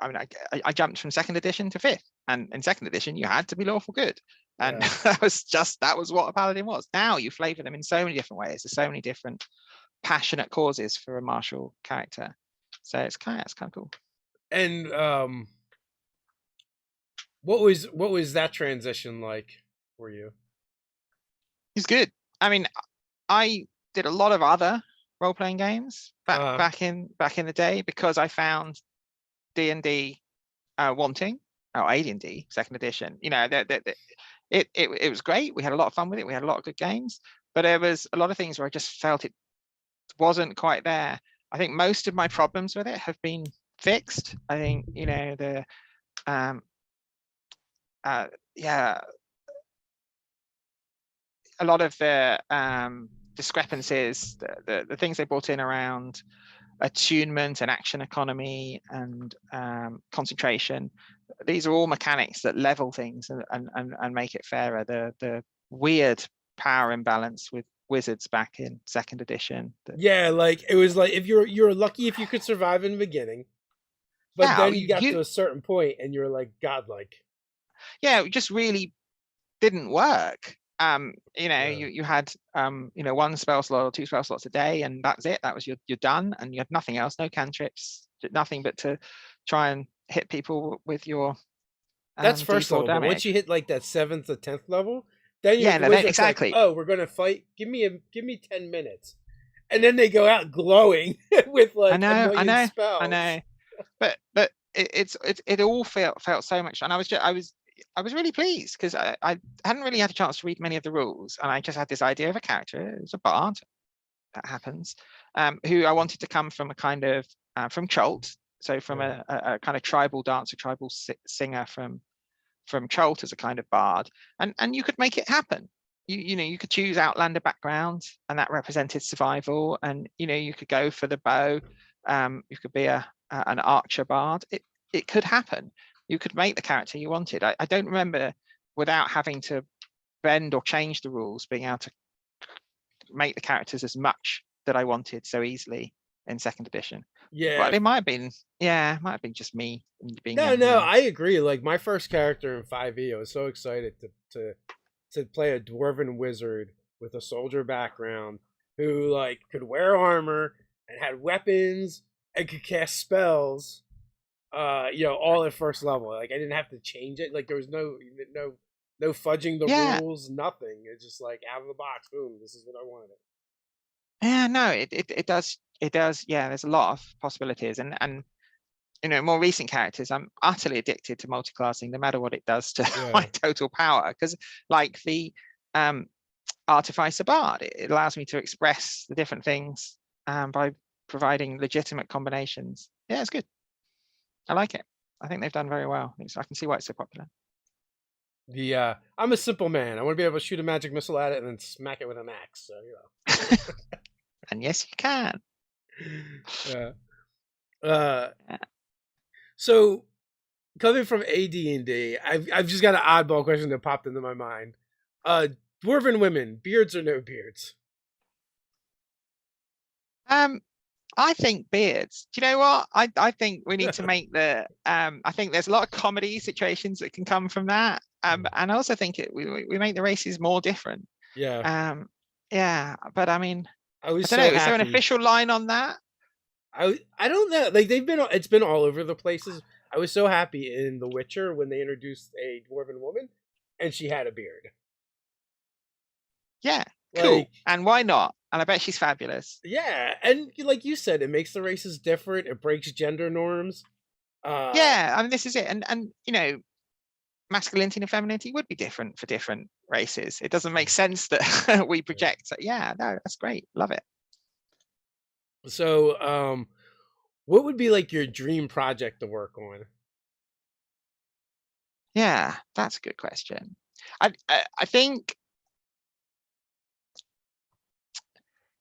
I mean, I jumped from 2nd edition to 5th, and in 2nd edition you had to be lawful good, and that was what a paladin was. Now you flavor them in so many different ways. There's so many different passionate causes for a martial character. So it's kind of cool. And what was that transition like for you? He's good. I mean, I did a lot of other role-playing games back in the day, because I found D&D wanting, AD&D 2nd edition. It was great. We had a lot of fun with it. We had a lot of good games, but there was a lot of things where I just felt it wasn't quite there. I think most of my problems with it have been fixed. I think a lot of the discrepancies, the things they brought in around attunement and action economy and concentration, these are all mechanics that level things and make it fairer. The weird power imbalance with wizards back in second edition. Yeah, like it was like if you're lucky if you could survive in the beginning, but Yeah, then you got to a certain point and you're like godlike. Yeah, it just really didn't work. You know, Yeah. you had you know, 1 spell slot or 2 spell slots a day, and that's it. That was you're done, and you had nothing else, no cantrips, nothing but to try and hit people with your That's first D4 level, but once damage. you hit like that 7th or 10th level, then Yeah, the no, then wizard's like, exactly. "Oh, we're gonna fight. Give me 10 minutes," and then they go out glowing with like a million I spells. know, but it all felt so much, and I was really pleased because I hadn't really had a chance to read many of the rules, and I just had this idea of a character. It was a bard, that happens, who I wanted to come from a kind of from Chult, so from a kind of tribal dancer, tribal singer from Chult as a kind of bard, and you could make it happen. You know, you could choose Outlander background, and that represented survival, and you know, you could go for the bow. You could be an archer bard. It could happen. You could make the character you wanted. I don't remember, without having to bend or change the rules, being able to make the characters as much that I wanted so easily in second edition. Yeah, But it might have been, yeah, it might have been just me being no, younger. I agree. Like my first character in 5e, I was so excited to play a dwarven wizard with a soldier background who like could wear armor and had weapons and could cast spells. You know, all at first level. Like I didn't have to change it. Like there was no fudging the Yeah, rules, nothing. It's just like out of the box, boom, this is what I wanted. yeah, no, it does. Yeah, there's a lot of possibilities, and you know, more recent characters, I'm utterly addicted to multiclassing, no matter what it does to my total power. Because like the Artificer Bard, it allows me to express the different things by providing legitimate combinations. Yeah, it's good. I like it. I think they've done very well. So I can see why it's so popular. I'm a simple man. I want to be able to shoot a magic missile at it and then smack it with an axe. So you know. And yes, you can. Yeah. So coming from AD&D, I've just got an oddball question that popped into my mind. Dwarven women, beards or no beards? I think beards. Do you know what? I think we need to make the I think there's a lot of comedy situations that can come from that. And I also think we make the races more different. Yeah. Yeah, but I mean, I was don't know. so Is there an happy. official line on that? I don't know. Like it's been all over the places. I was so happy in The Witcher when they introduced a dwarven woman and she had a beard. Yeah, cool. Like, and why not? And I bet she's fabulous. yeah, and like you said, it makes the races different. It breaks gender norms. Yeah, I mean, this is it. And you know, masculinity and femininity would be different for different races. It doesn't make sense that we project. So, yeah, no, that's great. Love it. So, what would be like your dream project to work on? Yeah, that's a good question. I think,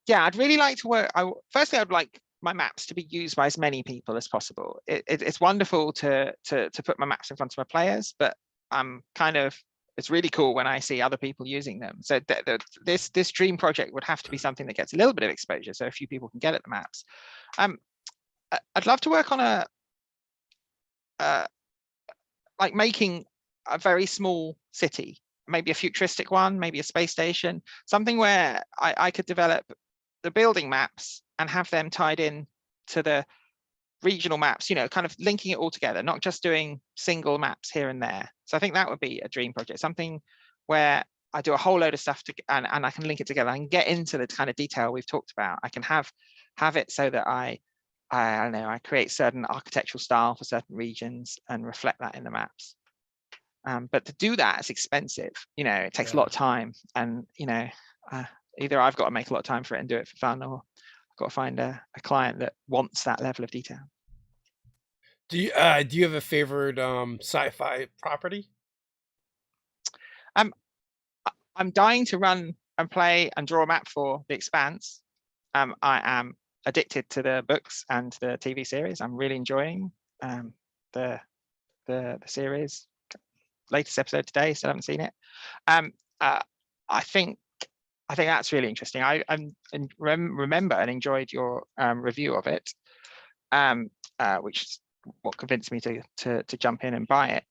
yeah, I'd really like to work. Firstly, I'd like my maps to be used by as many people as possible. It's wonderful to put my maps in front of my players, but I'm kind of, it's really cool when I see other people using them. So this dream project would have to be something that gets a little bit of exposure, so a few people can get at the maps. I'd love to work on like making a very small city, maybe a futuristic one, maybe a space station, something where I could develop the building maps and have them tied in to the regional maps, you know, kind of linking it all together, not just doing single maps here and there. So I think that would be a dream project, something where I do a whole load of stuff and I can link it together. I can get into the kind of detail we've talked about. I can have it so that I don't know, I create certain architectural style for certain regions and reflect that in the maps. But to do that, it's expensive. You know, it takes a lot of time, and you know, either I've got to make a lot of time for it and do it for fun, or I've got to find a client that wants that level of detail. Do you have a favorite sci-fi property? I'm dying to run and play and draw a map for The Expanse. I am addicted to the books and the TV series. I'm really enjoying the series. Latest episode today, still haven't seen it. I think I think that's really interesting. Remember and enjoyed your review of it, which is what convinced me to jump in and buy it.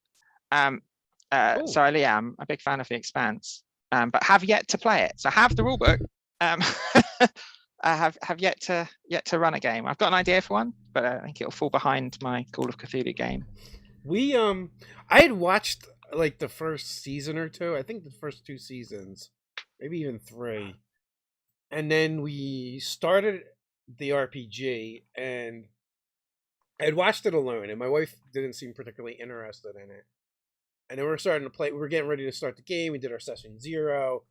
So I am a big fan of The Expanse, but have yet to play it. So I have the rulebook. I have yet to run a game. I've got an idea for one, but I think it'll fall behind my Call of Cthulhu game. I had watched like the first season or two. I think the first 2 seasons, maybe even 3, and then we started the RPG, and I had watched it alone, and my wife didn't seem particularly interested in it. And then we were starting to play. We were getting ready to start the game. We did our session 0,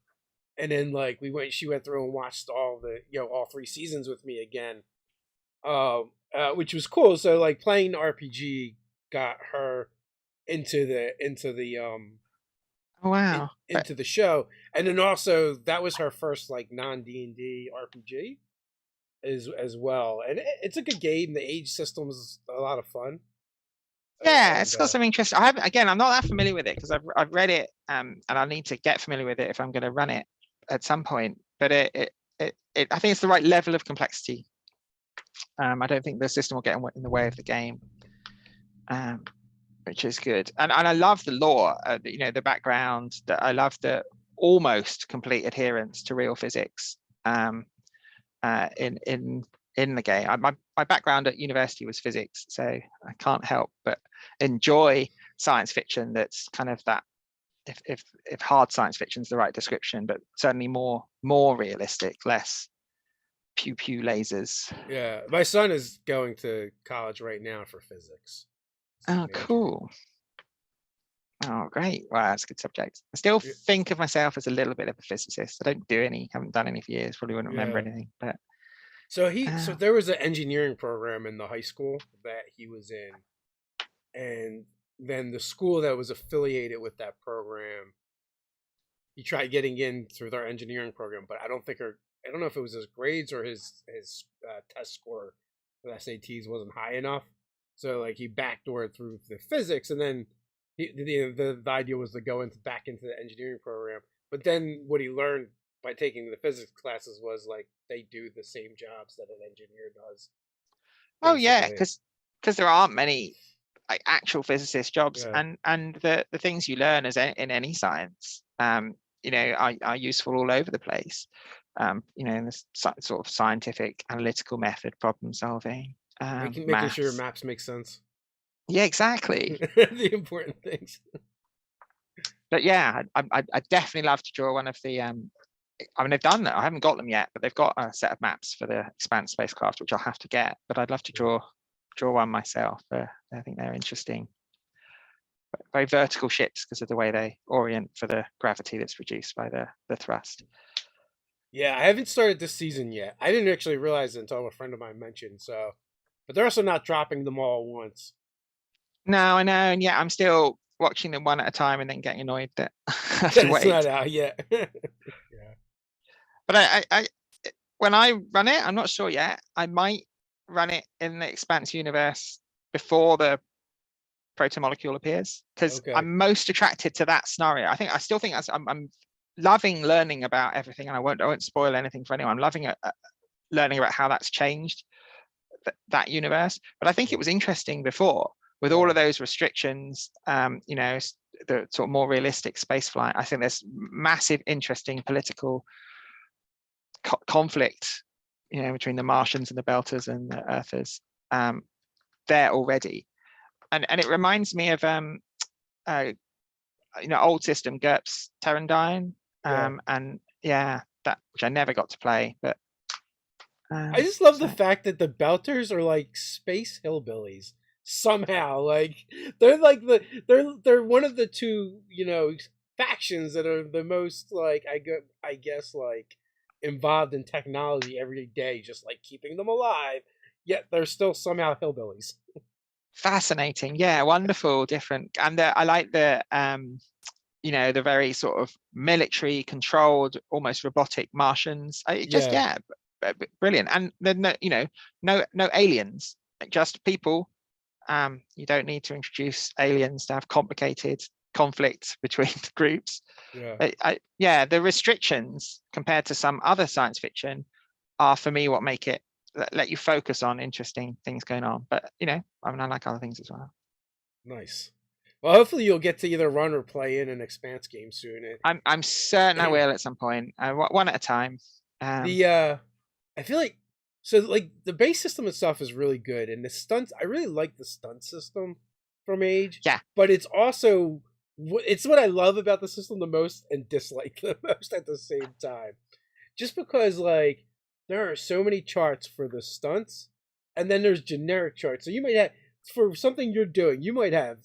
and then like she went through and watched all 3 seasons with me again, which was cool. So like playing the RPG got her into the wow into the show, and then also that was her first like non D&D RPG as well, and it's a good game. The age system is a lot of fun. Yeah, it's got some interest. I'm not that familiar with it because I've read it, and I need to get familiar with it if I'm going to run it at some point. But I think it's the right level of complexity. I don't think the system will get in the way of the game, which is good. And I love the lore, the background. That I love the almost complete adherence to real physics in the game. My background at university was physics, so I can't help but enjoy science fiction that's kind of that, if hard science fiction is the right description, but certainly more realistic, less pew pew lasers. Yeah, my son is going to college right now for physics. Oh, cool. Oh, great. Wow, that's a good subject. I still think of myself as a little bit of a physicist. I haven't done any for years, probably wouldn't remember anything, but so there was an engineering program in the high school that he was in, and then the school that was affiliated with that program, he tried getting in through their engineering program, but I don't know if it was his grades or his test score for the SATs wasn't high enough, so like he backdoored through the physics, and then the idea was to go back into the engineering program. But then what he learned by taking the physics classes was like they do the same jobs that an engineer does. Oh yeah, because there aren't many like actual physicist jobs, and the things you learn as in any science, are useful all over the place. In this sort of scientific analytical method, problem solving, making sure your maps make sense. Yeah, exactly. The important things. But yeah, I definitely love to draw one of the. They've done that. I haven't got them yet, but they've got a set of maps for the Expanse spacecraft, which I'll have to get. But I'd love to draw one myself. I think they're interesting. Very vertical ships because of the way they orient for the gravity that's reduced by the thrust. Yeah, I haven't started this season yet. I didn't actually realize it until a friend of mine mentioned. So, but they're also not dropping them all at once. No, I know, and yeah, I'm still watching them one at a time and then getting annoyed that I have to wait. It's not out yet. Yeah. But I when I run it, I'm not sure yet. I might run it in the Expanse universe before the protomolecule appears, because I'm most attracted to that scenario. I still think I'm loving learning about everything, and I won't spoil anything for anyone. I'm loving learning about how that's changed that universe. But I think it was interesting before with all of those restrictions, the sort of more realistic space flight. I think there's massive, interesting political conflict, between the Martians and the Belters and the Earthers there already. And it reminds me of old system GURPS Terrandine, and that, which I never got to play, but I just love the fact that the Belters are like space hillbillies somehow. Like they're like they're one of the two factions that are the most like I guess like involved in technology every day, just like keeping them alive. Yet they're still somehow hillbillies. Fascinating, yeah, wonderful, different, and I like the the very sort of military controlled, almost robotic Martians. Brilliant. And then no aliens, just people. You don't need to introduce aliens to have complicated conflict between the groups. Yeah. The restrictions compared to some other science fiction are for me what make it let you focus on interesting things going on. But I like other things as well. Nice. Well, hopefully you'll get to either run or play in an Expanse game soon. I'm certain I will at some point. One at a time. I feel like the base system itself is really good, and the stunts. I really like the stunt system from Age. Yeah. But it's also it's what I love about the system the most and dislike the most at the same time. Just because there are so many charts for the stunts, and then there's generic charts. So you might have, for something you're doing, you might have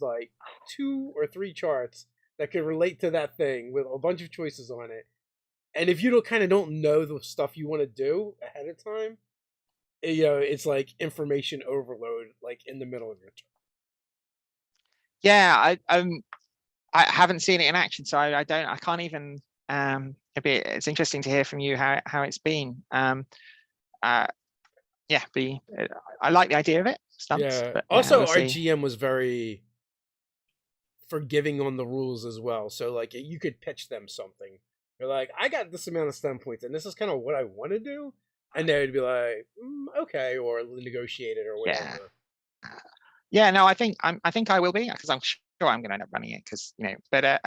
2 or 3 charts that can relate to that thing with a bunch of choices on it. And if you don't know the stuff you want to do ahead of time, it's like information overload, in the middle of your turn. Yeah, I haven't seen it in action, so I can't even. It's interesting to hear from you how it's been. I like the idea of it. Stunts, yeah. But, also, we'll our see. GM was very forgiving on the rules as well. So you could pitch them something. You're like, I got this amount of stun points, and this is kind of what I want to do, and they would be like, okay, or negotiate it or whatever. Yeah. No, I think I will be, because I'm sure I'm going to end up running it, because But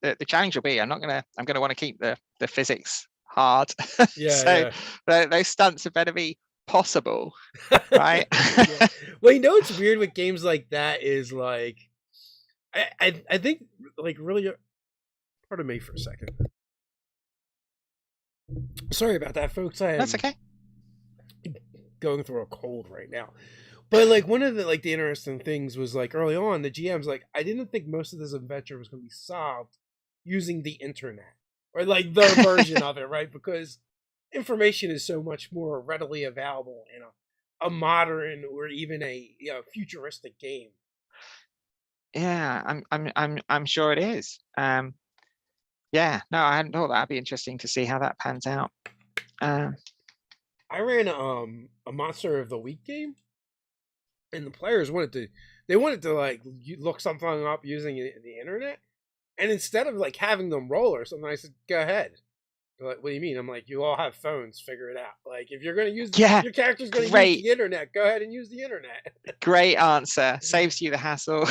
the challenge will be I'm going to want to keep the physics hard. Yeah. So those stunts had better be possible, right? Yeah. Well, what's weird with games like that is I think really. Pardon me for a second. Sorry about that, folks. That's okay. Going through a cold right now. But one of the the interesting things was early on the GM's I didn't think most of this adventure was going to be solved using the internet or the version of it, right? Because information is so much more readily available in a modern or even a futuristic game. Yeah, I'm sure it is. Yeah, no, I hadn't thought that'd be interesting to see how that pans out. I ran a Monster of the Week game, and the players wanted to look something up using the internet, and instead of having them roll or something, I said, go ahead. They're like, what do you mean? I'm like, you all have phones, figure it out. If you're gonna use your character's gonna use the internet, go ahead and use the internet. Great answer. Saves you the hassle.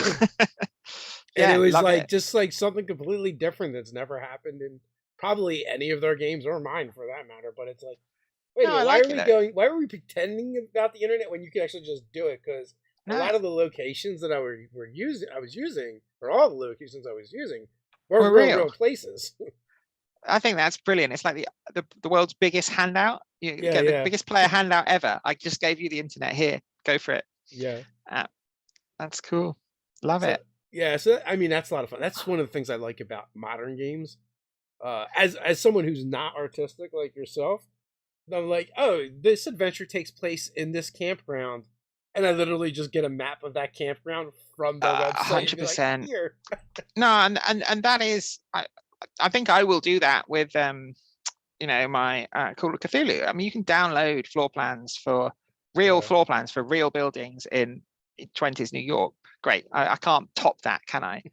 And it was just something completely different that's never happened in probably any of their games or mine for that matter. But it's wait, No, why are we pretending about the internet when you can actually just do it? Because a lot of the locations that I was using, or all the locations I was using, were real places. I think that's brilliant. It's like the world's biggest handout. You get the biggest player handout ever. I just gave you the internet. Here, go for it. Yeah. That's cool. Love it. Yeah, so I mean that's a lot of fun. That's one of the things I like about modern games. As someone who's not artistic like yourself, I'm like, oh, this adventure takes place in this campground, and I literally just get a map of that campground from the website. 100%. No, and that is, I think I will do that with my Call of Cthulhu. I mean, you can download floor plans for floor plans for real buildings in 20s New York. Great. I can't top that, can I?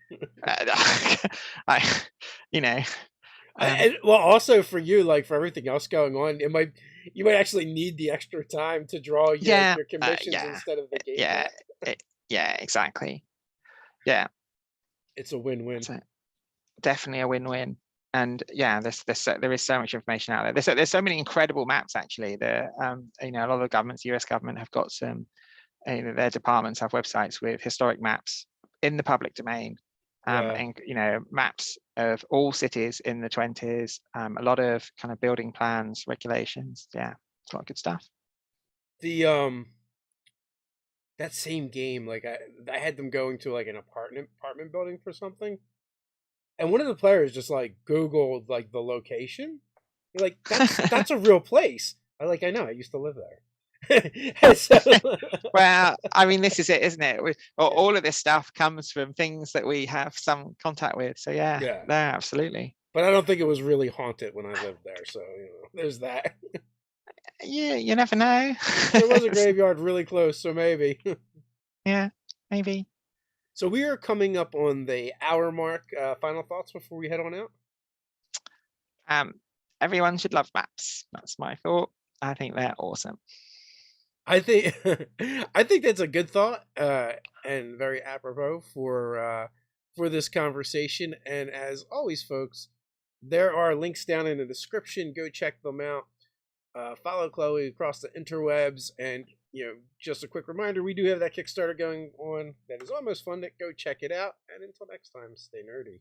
Well, also for you, for everything else going on, you might actually need the extra time to draw your commissions instead of the game. Yeah, exactly. Yeah, it's a win-win. Definitely a win-win. And yeah, there is so much information out there. There's so many incredible maps actually. A lot of the governments, the US government, have got some. Their departments have websites with historic maps in the public domain, and maps of all cities in the 20s. A lot of kind of building plans, regulations. Yeah, it's a lot of good stuff. The that same game, I had them going to an apartment building for something, and one of the players just Googled the location. You're like, that's a real place. I know. I used to live there. Well, I mean, this is it, isn't it? All of this stuff comes from things that we have some contact with. So yeah, no, absolutely. But I don't think it was really haunted when I lived there. So there's that. Yeah, you never know. There was a graveyard really close, so maybe. Yeah, maybe. So we are coming up on the hour mark. Final thoughts before we head on out? Everyone should love maps. That's my thought. I think they're awesome. I think I think that's a good thought, and very apropos for this conversation. And as always, folks, there are links down in the description. Go check them out. Follow Chloe across the interwebs, and just a quick reminder: we do have that Kickstarter going on that is almost funded. Go check it out, and until next time, stay nerdy.